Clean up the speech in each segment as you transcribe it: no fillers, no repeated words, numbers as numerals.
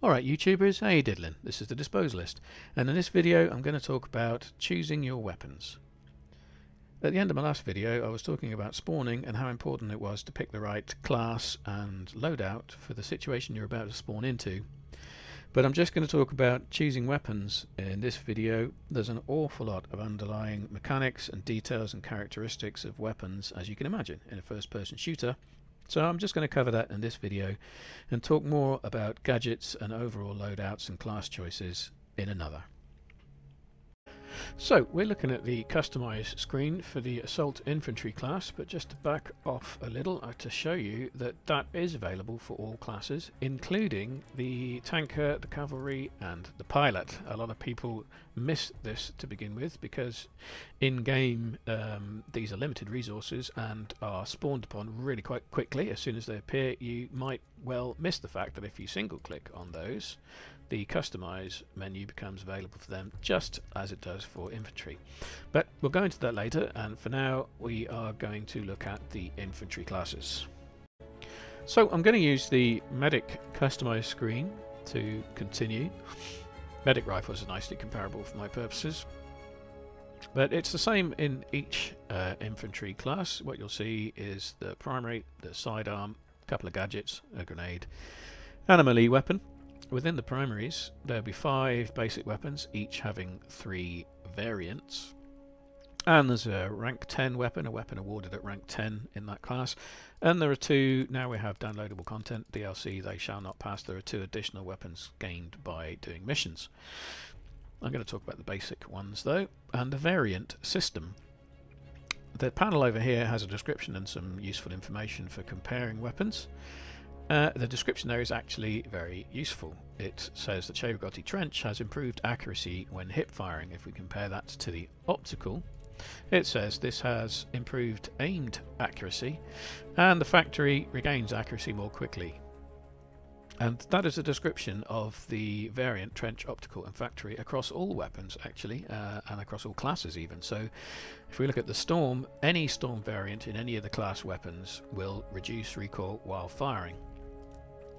Alright YouTubers, how you diddling? This is the Disposalist, and in this video I'm going to talk about choosing your weapons. At the end of my last video I was talking about spawning and how important it was to pick the right class and loadout for the situation you're about to spawn into. But I'm just going to talk about choosing weapons in this video. There's an awful lot of underlying mechanics and details and characteristics of weapons, as you can imagine, in a first-person shooter. So I'm just going to cover that in this video and talk more about gadgets and overall loadouts and class choices in another. So we're looking at the customize screen for the assault infantry class, but just to back off a little to show you that that is available for all classes, including the tanker, the cavalry and the pilot. A lot of people miss this to begin with because in game these are limited resources and are spawned upon really quite quickly. As soon as they appear, you might well miss the fact that if you single click on those, the customize menu becomes available for them just as it does for infantry. But we'll go into that later, and for now we are going to look at the infantry classes. So I'm going to use the medic customize screen to continue. Medic rifles are nicely comparable for my purposes, but it's the same in each infantry class. What you'll see is the primary, the sidearm, a couple of gadgets, a grenade and a melee weapon. Within the primaries there'll be 5 basic weapons, each having 3 variants, and there's a rank 10 weapon, a weapon awarded at rank 10 in that class, and there are 2, now we have downloadable content, DLC they shall not pass, there are 2 additional weapons gained by doing missions. I'm going to talk about the basic ones though, and the variant system. The panel over here has a description and some useful information for comparing weapons. The description there is actually very useful. It says the Cherogoti Trench has improved accuracy when hip firing. If we compare that to the optical, it says this has improved aimed accuracy and the factory regains accuracy more quickly. And that is a description of the variant trench, optical and factory across all weapons actually, and across all classes even. So if we look at the Storm, any Storm variant in any of the class weapons will reduce recoil while firing.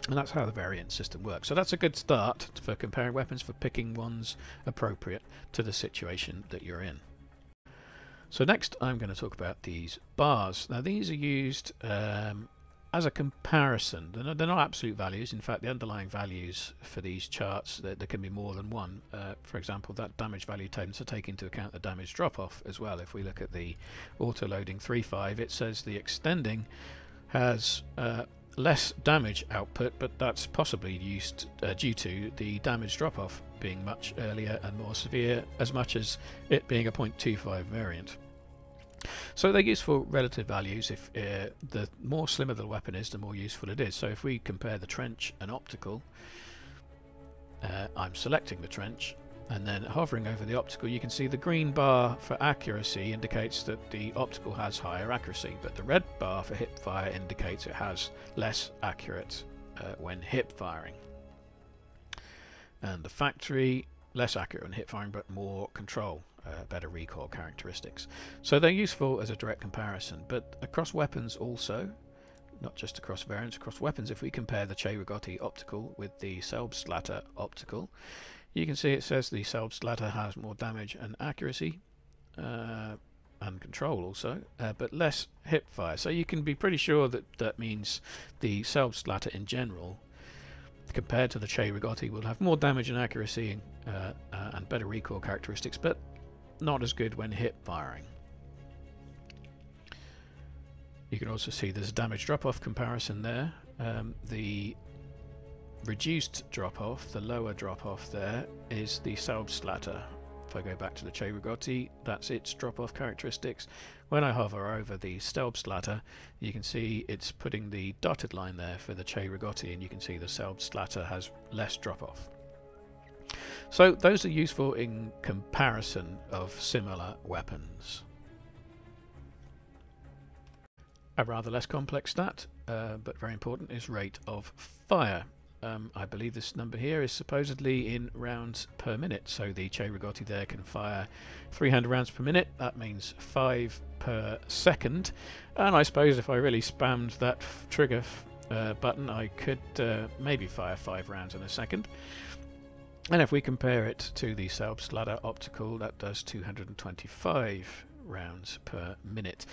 And that's how the variant system works. So that's a good start for comparing weapons, for picking ones appropriate to the situation that you're in. So next I'm going to talk about these bars. Now these are used as a comparison. They're not absolute values. In fact, the underlying values for these charts, there can be more than one. For example, that damage value tends to take into account the damage drop-off as well. If we look at the auto-loading 3.5, it says the extending has less damage output, but that's possibly used due to the damage drop-off being much earlier and more severe, as much as it being a 0.25 variant. So they're useful relative values. If the more slimmer the weapon is, the more useful it is. So if we compare the trench and optical, I'm selecting the trench and then hovering over the optical, you can see the green bar for accuracy indicates that the optical has higher accuracy, but the red bar for hip fire indicates it has less accurate when hip firing. And the factory, less accurate when hip firing but more control, better recoil characteristics. So they're useful as a direct comparison, but across weapons also, not just across variants, across weapons, if we compare the Cherogoti optical with the Selbstlatter optical, you can see it says the Selbstlatter has more damage and accuracy and control also, but less hip fire. So you can be pretty sure that that means the Selbstlatter in general, compared to the Cherogoti, will have more damage and accuracy and better recoil characteristics, but not as good when hip firing. You can also see there's a damage drop-off comparison there. The reduced drop-off, the lower drop-off there, is the Selbstlatter. If I go back to the Cherogoti, that's its drop-off characteristics. When I hover over the Selbstlatter, you can see it's putting the dotted line there for the Cherogoti, and you can see the Selbstlatter has less drop-off. So those are useful in comparison of similar weapons. A rather less complex stat, but very important, is rate of fire. I believe this number here is supposedly in rounds per minute, so the Cherogoti there can fire 300 rounds per minute. That means 5 per second, and I suppose if I really spammed that trigger button, I could maybe fire 5 rounds in a second. And if we compare it to the Subsladder Optical, that does 225 rounds per minute,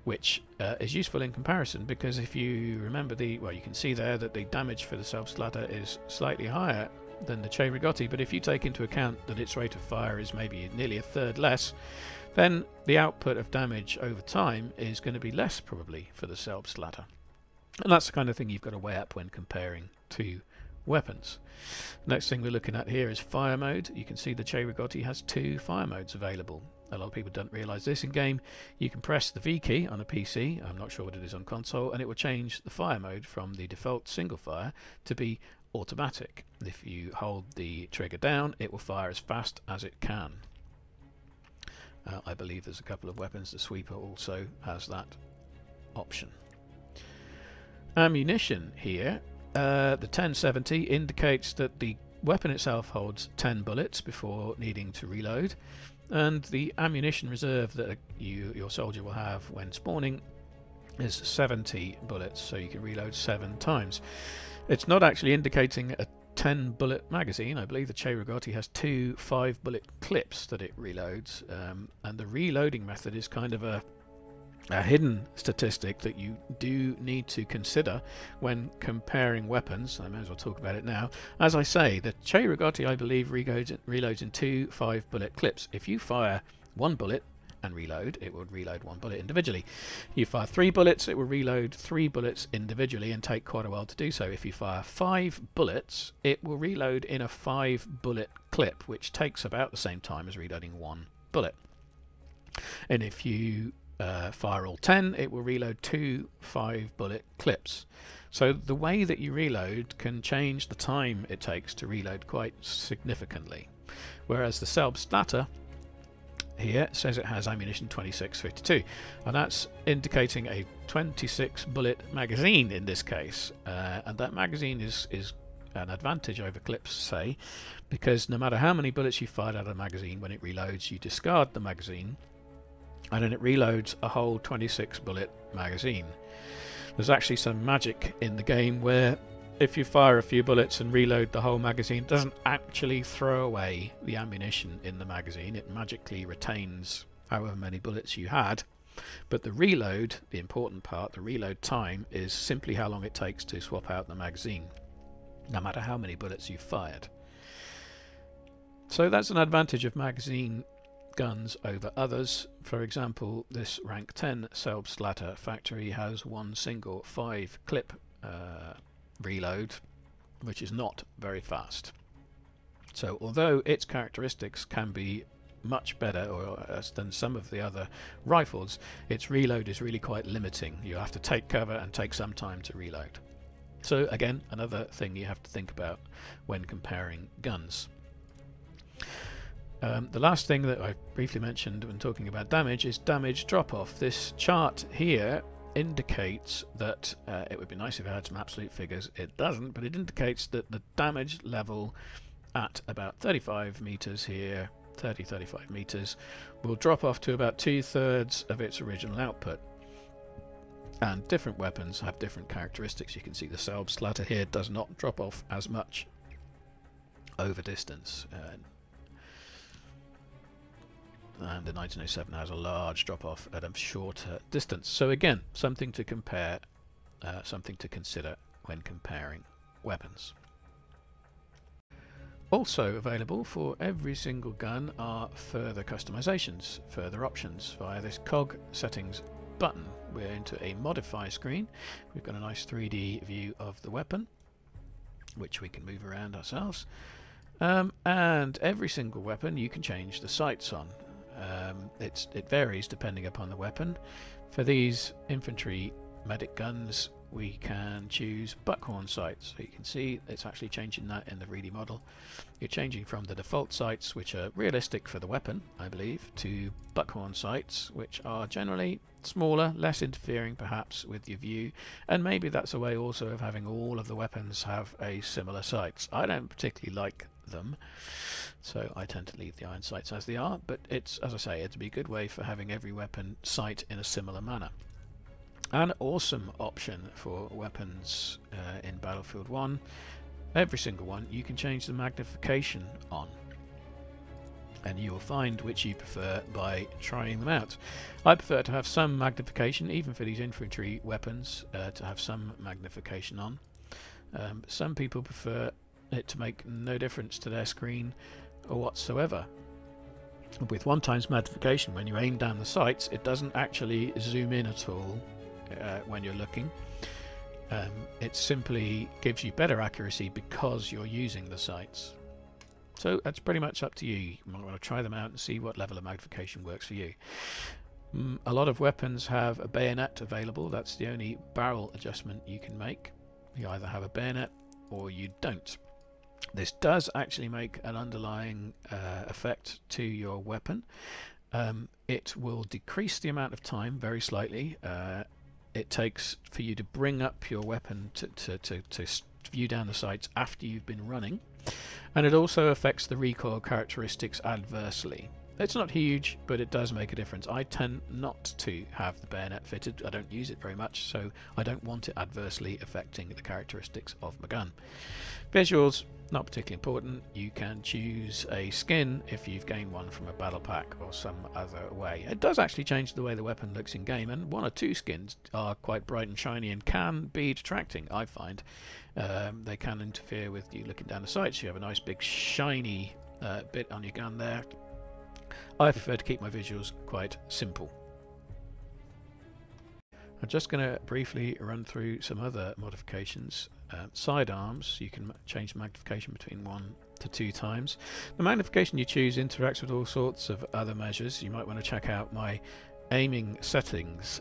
which is useful in comparison, because if you remember well, you can see there that the damage for the Subsladder is slightly higher than the Che-Rigotti, but if you take into account that its rate of fire is maybe nearly a third less, then the output of damage over time is going to be less probably for the Subsladder. And that's the kind of thing you've got to weigh up when comparing two weapons. Next thing we're looking at here is fire mode. You can see the Che-Rigotti has 2 fire modes available. A lot of people don't realise this in game. You can press the V key on a PC, I'm not sure what it is on console, and it will change the fire mode from the default single fire to be automatic. If you hold the trigger down, it will fire as fast as it can. I believe there's a couple of weapons. The sweeper also has that option. Ammunition here. The 1070 indicates that the weapon itself holds 10 bullets before needing to reload, and the ammunition reserve that your soldier will have when spawning is 70 bullets, so you can reload 7 times. It's not actually indicating a 10 bullet magazine. I believe the Che-Rigotti has 2 5-bullet clips that it reloads, and the reloading method is kind of a hidden statistic that you do need to consider when comparing weapons. I may as well talk about it now. As I say, the Che-Rigotti, I believe, reloads in 2 5-bullet clips. If you fire 1 bullet and reload, it will reload 1 bullet individually. You fire 3 bullets, it will reload 3 bullets individually and take quite a while to do so. If you fire 5 bullets, it will reload in a 5-bullet clip, which takes about the same time as reloading 1 bullet. And if you fire all 10, it will reload 2 5-bullet clips. So the way that you reload can change the time it takes to reload quite significantly. Whereas the Subsladder here says it has ammunition 2652, and that's indicating a 26-bullet magazine in this case, and that magazine is an advantage over clips, say, because no matter how many bullets you fired out of the magazine, when it reloads you discard the magazine and then it reloads a whole 26-bullet magazine. There's actually some magic in the game where if you fire a few bullets and reload the whole magazine, it doesn't actually throw away the ammunition in the magazine. It magically retains however many bullets you had. But the reload, the important part, the reload time, is simply how long it takes to swap out the magazine, no matter how many bullets you've fired. So that's an advantage of magazine guns over others. For example, this rank 10 Subsladder factory has 1 single 5-clip reload, which is not very fast. So although its characteristics can be much better than some of the other rifles, its reload is really quite limiting. You have to take cover and take some time to reload. So again, another thing you have to think about when comparing guns. The last thing that I briefly mentioned when talking about damage is damage drop-off. This chart here indicates that it would be nice if it had some absolute figures. It doesn't, but it indicates that the damage level at about 35 meters here, 30-35 meters, will drop off to about 2/3 of its original output. And different weapons have different characteristics. You can see the Subsladder here does not drop off as much over distance. And the 1907 has a large drop-off at a shorter distance. So again, something to compare, something to consider when comparing weapons. Also available for every single gun are further customizations, further options via this cog settings button. We're into a modify screen. We've got a nice 3D view of the weapon, which we can move around ourselves. And every single weapon you can change the sights on. It varies depending upon the weapon. For these infantry medic guns, we can choose buckhorn sights. So you can see it's actually changing that in the 3D model. You're changing from the default sights, which are realistic for the weapon, I believe, to buckhorn sights, which are generally smaller, less interfering perhaps with your view, and maybe that's a way also of having all of the weapons have a similar sights. I don't particularly like them, so I tend to leave the iron sights as they are, but it's, as I say, it'd be a good way for having every weapon sight in a similar manner. An awesome option for weapons in Battlefield 1. Every single one, you can change the magnification on, and you will find which you prefer by trying them out. I prefer to have some magnification, even for these infantry weapons, to have some magnification on. Some people prefer it to make no difference to their screen or whatsoever. With 1x magnification, when you aim down the sights, it doesn't actually zoom in at all when you're looking. It simply gives you better accuracy because you're using the sights. So that's pretty much up to you. You might want to try them out and see what level of magnification works for you. A lot of weapons have a bayonet available. That's the only barrel adjustment you can make. You either have a bayonet or you don't. This does actually make an underlying effect to your weapon. It will decrease the amount of time very slightly it takes for you to bring up your weapon to view down the sights after you've been running, and it also affects the recoil characteristics adversely. It's not huge, but it does make a difference. I tend not to have the bayonet fitted. I don't use it very much, so I don't want it adversely affecting the characteristics of my gun. Visuals, not particularly important. You can choose a skin if you've gained one from a battle pack or some other way. It does actually change the way the weapon looks in game, and one or two skins are quite bright and shiny and can be detracting, I find. They can interfere with you looking down the sights. You have a nice big shiny bit on your gun there. I prefer to keep my visuals quite simple. I'm just going to briefly run through some other modifications. Sidearms, you can change the magnification between 1 to 2 times. The magnification you choose interacts with all sorts of other measures. You might want to check out my aiming settings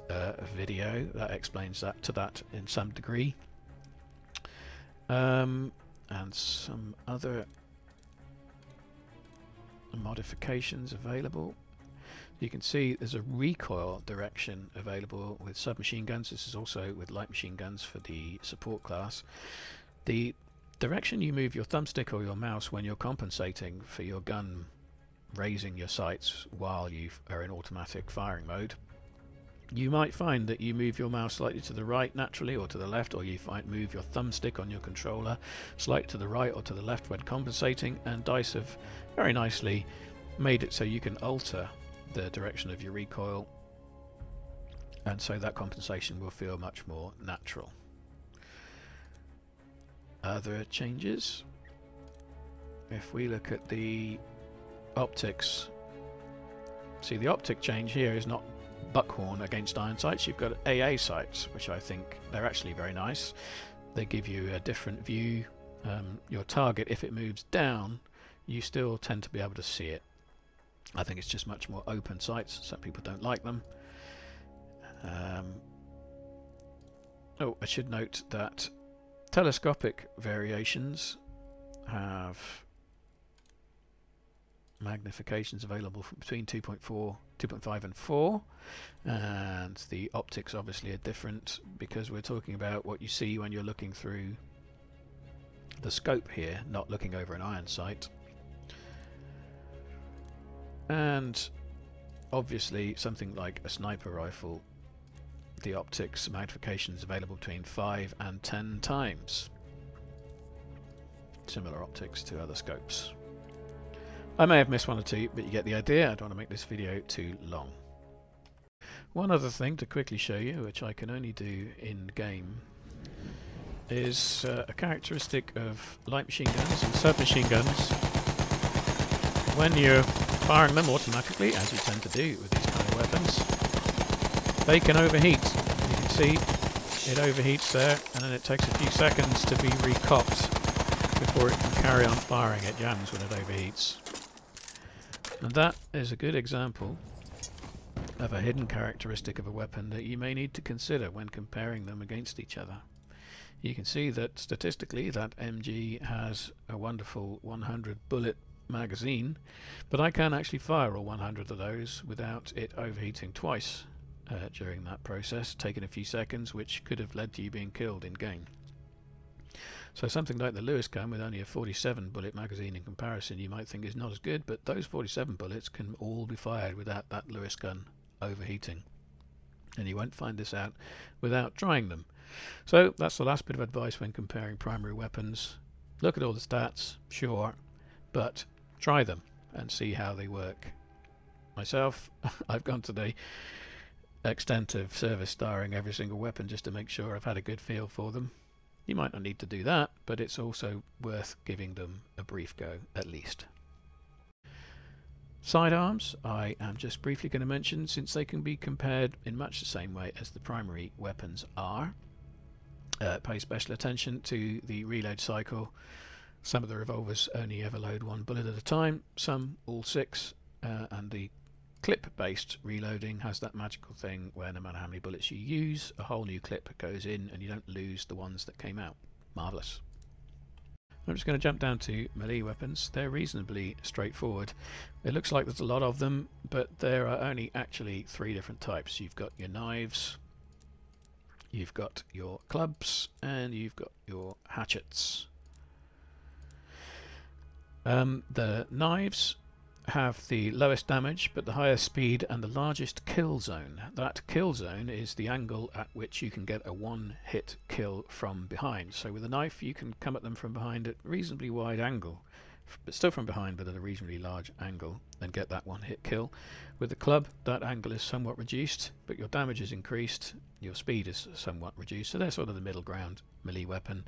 video that explains that in some degree. And some other modifications available. You can see there's a recoil direction available with submachine guns. This is also with light machine guns for the support class. The direction you move your thumbstick or your mouse when you're compensating for your gun raising your sights while you are in automatic firing mode. You might find that you move your mouse slightly to the right naturally or to the left, or you might move your thumbstick on your controller slightly to the right or to the left when compensating, and DICE have very nicely made it so you can alter the direction of your recoil, and so that compensation will feel much more natural. Other changes, if we look at the optics, see the optic change here is not buckhorn against iron sights. You've got AA sights, which I think they're actually very nice. They give you a different view. Your target, if it moves down, you still tend to be able to see it. I think it's just much more open sights. Some people don't like them. Oh, I should note that telescopic variations have magnifications available from between 2.5 and 4, and the optics obviously are different because we're talking about what you see when you're looking through the scope here, not looking over an iron sight. And obviously something like a sniper rifle, the optics magnification is available between 5 and 10 times. Similar optics to other scopes. I may have missed one or two, but you get the idea. I don't want to make this video too long. One other thing to quickly show you, which I can only do in game, is a characteristic of light machine guns and submachine guns. When you're firing them automatically, as you tend to do with these kind of weapons, they can overheat. You can see it overheats there, and then it takes a few seconds to be recocked before it can carry on firing. It jams when it overheats. And that is a good example of a hidden characteristic of a weapon that you may need to consider when comparing them against each other. You can see that statistically that MG has a wonderful 100 bullet magazine, but I can actually fire all 100 of those without it overheating twice during that process, taking a few seconds, which could have led to you being killed in game. So something like the Lewis gun with only a 47 bullet magazine in comparison you might think is not as good, but those 47 bullets can all be fired without that Lewis gun overheating. and you won't find this out without trying them. So that's the last bit of advice when comparing primary weapons. Look at all the stats, sure, but try them and see how they work. Myself, I've gone to the extent of service starring every single weapon just to make sure I've had a good feel for them. You might not need to do that, but it's also worth giving them a brief go at least. Sidearms I am just briefly going to mention, since they can be compared in much the same way as the primary weapons are. Pay special attention to the reload cycle. Some of the revolvers only ever load one bullet at a time, some all six, and the clip-based reloading has that magical thing where no matter how many bullets you use, a whole new clip goes in and you don't lose the ones that came out. Marvellous. I'm just going to jump down to melee weapons. They're reasonably straightforward. It looks like there's a lot of them, but there are only actually 3 different types. You've got your knives, you've got your clubs, and you've got your hatchets. The knives have the lowest damage but the highest speed and the largest kill zone. That kill zone is the angle at which you can get a one-hit kill from behind. So with a knife you can come at them from behind at a reasonably wide angle, but still from behind but at a reasonably large angle, and get that one-hit kill. With the club that angle is somewhat reduced, but your damage is increased, your speed is somewhat reduced, so they're sort of the middle ground melee weapon.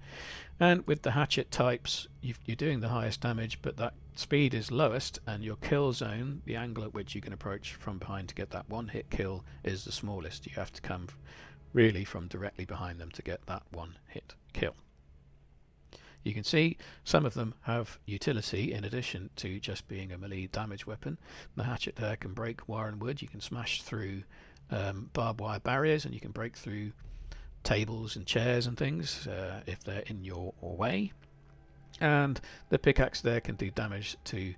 And with the hatchet types, you're doing the highest damage, but that speed is lowest, and your kill zone, the angle at which you can approach from behind to get that one-hit kill, is the smallest. You have to come really from directly behind them to get that one-hit kill. You can see some of them have utility in addition to just being a melee damage weapon. The hatchet there can break wire and wood. You can smash through barbed wire barriers, and you can break through tables and chairs and things if they're in your way. And the pickaxe there can do damage to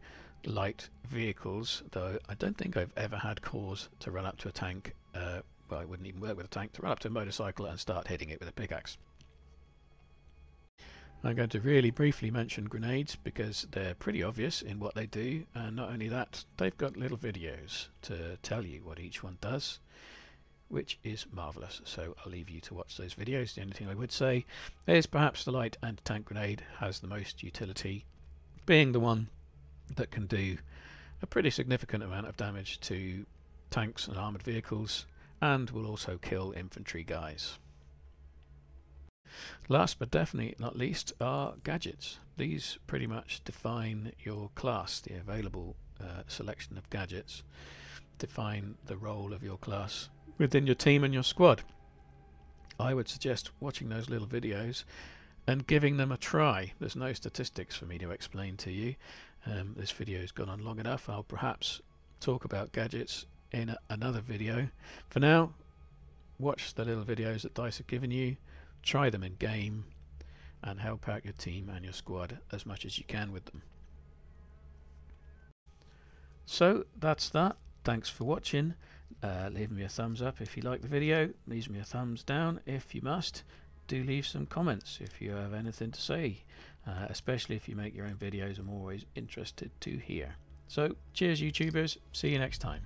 light vehicles, though I don't think I've ever had cause to run up to a tank, well, it wouldn't even work with a tank, to run up to a motorcycle and start hitting it with a pickaxe. I'm going to really briefly mention grenades because they're pretty obvious in what they do, and not only that, they've got little videos to tell you what each one does, which is marvellous, so I'll leave you to watch those videos. The only thing I would say is perhaps the light anti-tank grenade has the most utility, being the one that can do a pretty significant amount of damage to tanks and armoured vehicles, and will also kill infantry guys. Last but definitely not least are gadgets. These pretty much define your class. The available selection of gadgets define the role of your class within your team and your squad. I would suggest watching those little videos and giving them a try. There's no statistics for me to explain to you. This video has gone on long enough. I'll perhaps talk about gadgets in another video. For now, watch the little videos that DICE have given you, try them in game, and help out your team and your squad as much as you can with them. So that's that. Thanks for watching. Leave me a thumbs up if you like the video. Leave me a thumbs down if you must. Do leave some comments if you have anything to say, especially if you make your own videos. I'm always interested to hear. So cheers YouTubers, see you next time.